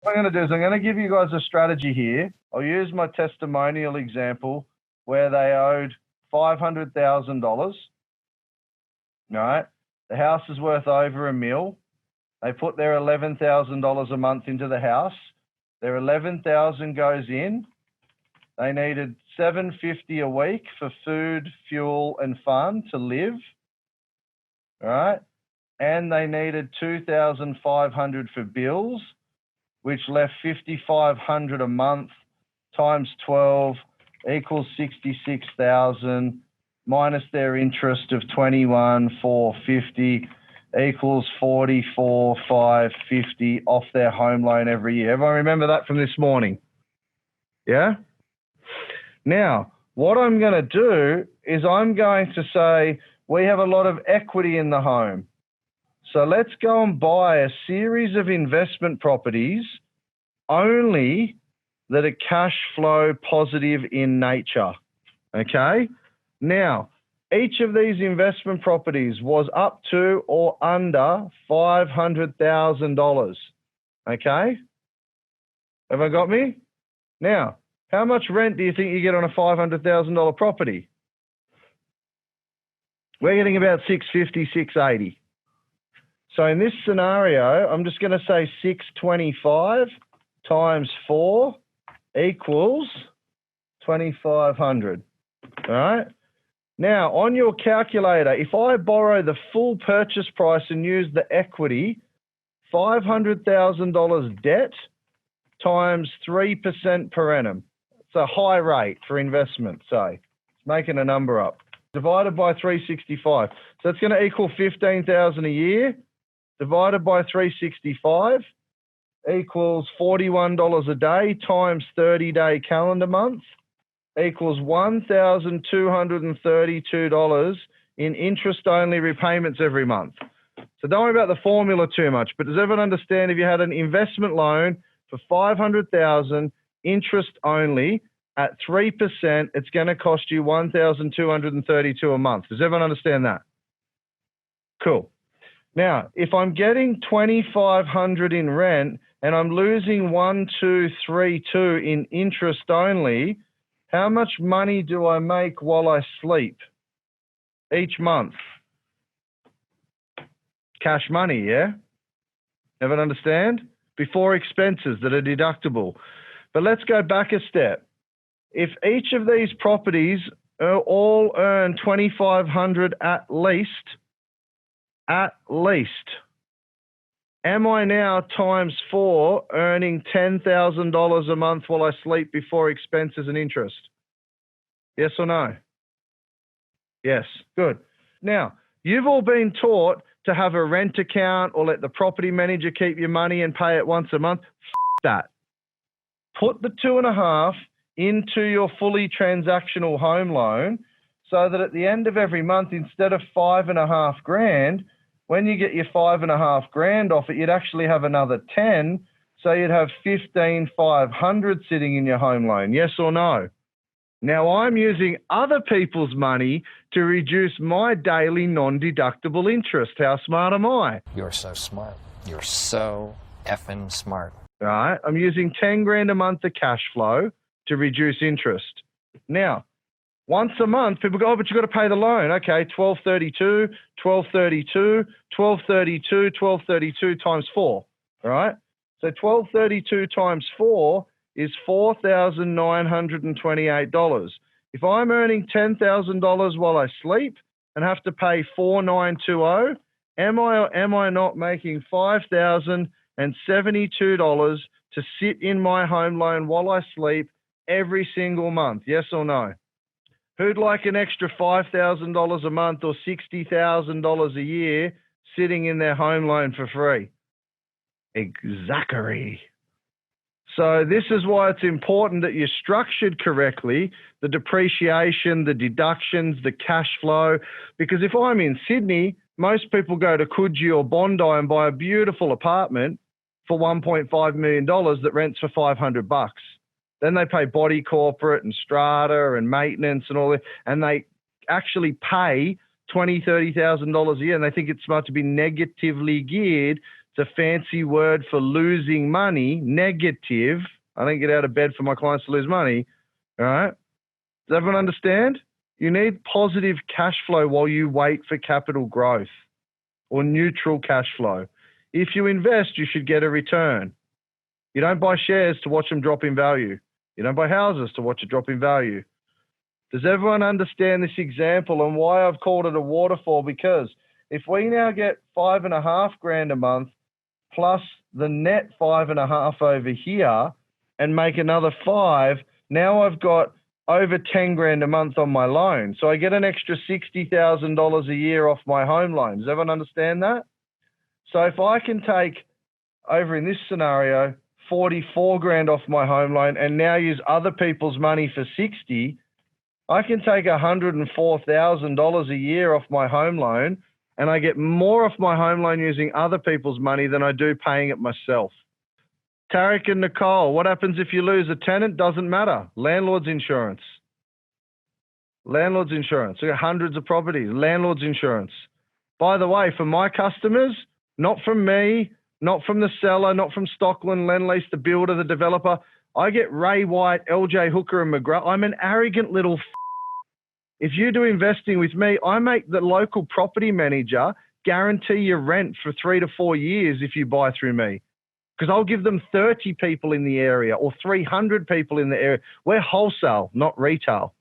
what I'm going to do is I'm going to give you guys a strategy here. I'll use my testimonial example where they owed $500,000. All right. The house is worth over $1 million. They put their $11,000 a month into the house. Their $11,000 goes in. They needed $750 a week for food, fuel, and fun to live. All right. And they needed $2,500 for bills, which left $5,500 a month times 12 equals $66,000 minus their interest of $21,450 equals $44,550 off their home loan every year. Everyone remember that from this morning? Yeah? Now, what I'm going to do is I'm going to say we have a lot of equity in the home. So let's go and buy a series of investment properties only that are cash flow positive in nature, okay? Now, each of these investment properties was up to or under $500,000, okay? Have I got me? Now, how much rent do you think you get on a $500,000 property? We're getting about $650, $680. So in this scenario, I'm just going to say 625 times 4 equals 2,500. All right. Now, on your calculator, if I borrow the full purchase price and use the equity, $500,000 debt times 3% per annum. It's a high rate for investment, say. It's making a number up. Divided by 365. So it's going to equal $15,000 a year. Divided by 365 equals $41 a day times 30-day calendar month equals $1,232 in interest-only repayments every month. So don't worry about the formula too much, but does everyone understand if you had an investment loan for $500,000 interest only at 3%, it's going to cost you $1,232 a month. Does everyone understand that? Cool. Now, if I'm getting $2,500 in rent and I'm losing $1,232 in interest only, how much money do I make while I sleep each month? Cash money, yeah? Everyone understand? Before expenses that are deductible. But let's go back a step. If each of these properties all earn $2,500 at least, am I now times 4 earning $10,000 a month while I sleep before expenses and interest? Yes or no? Yes, good. Now, you've all been taught to have a rent account or let the property manager keep your money and pay it once a month. That. Put the 2.5 into your fully transactional home loan so that at the end of every month, instead of $5.5 grand, when you get your $5.5 grand off it, you'd actually have another 10. So you'd have 15,500 sitting in your home loan. Yes or no? Now I'm using other people's money to reduce my daily non-deductible interest. How smart am I? You're so smart. You're so effing smart. All right. I'm using 10 grand a month of cash flow to reduce interest. Now, once a month, people go, oh, but you've got to pay the loan. Okay, 1232, 1232, 1232, 1232 times 4. All right. So 1232 times 4 is $4,928. If I'm earning $10,000 while I sleep and have to pay $4,920, am I not making $5,072 to sit in my home loan while I sleep every single month? Yes or no? Who'd like an extra $5,000 a month or $60,000 a year sitting in their home loan for free? Exactly. So this is why it's important that you're structured correctly, the depreciation, the deductions, the cash flow, because if I'm in Sydney, most people go to Coogee or Bondi and buy a beautiful apartment for $1.5 million that rents for $500. Then they pay body corporate and strata and maintenance and all that, and they actually pay $20,000, $30,000 a year, and they think it's smart to be negatively geared It's a fancy word for losing money, negative. I don't get out of bed for my clients to lose money. All right. Does everyone understand? You need positive cash flow while you wait for capital growth or neutral cash flow. If you invest, you should get a return. You don't buy shares to watch them drop in value. You don't buy houses to watch it drop in value. Does everyone understand this example and why I've called it a waterfall? Because if we now get $5,500 a month plus the net 5.5 over here and make another 5, now I've got over 10 grand a month on my loan. So I get an extra $60,000 a year off my home loan. Does everyone understand that? So if I can take, over in this scenario, 44 grand off my home loan and now use other people's money for 60, I can take $104,000 a year off my home loan, and I get more off my home loan using other people's money than I do paying it myself. Tarek and Nicole, what happens if you lose a tenant? Doesn't matter. Landlord's insurance. Landlord's insurance. We got hundreds of properties. Landlord's insurance. By the way, for my customers, not from me, not from the seller, not from Stockland, Lendlease, the builder, the developer. I get Ray White, LJ Hooker, and McGrath. I'm an arrogant little If you do investing with me, I make the local property manager guarantee your rent for 3 to 4 years if you buy through me. Because I'll give them 30 people in the area or 300 people in the area. We're wholesale, not retail.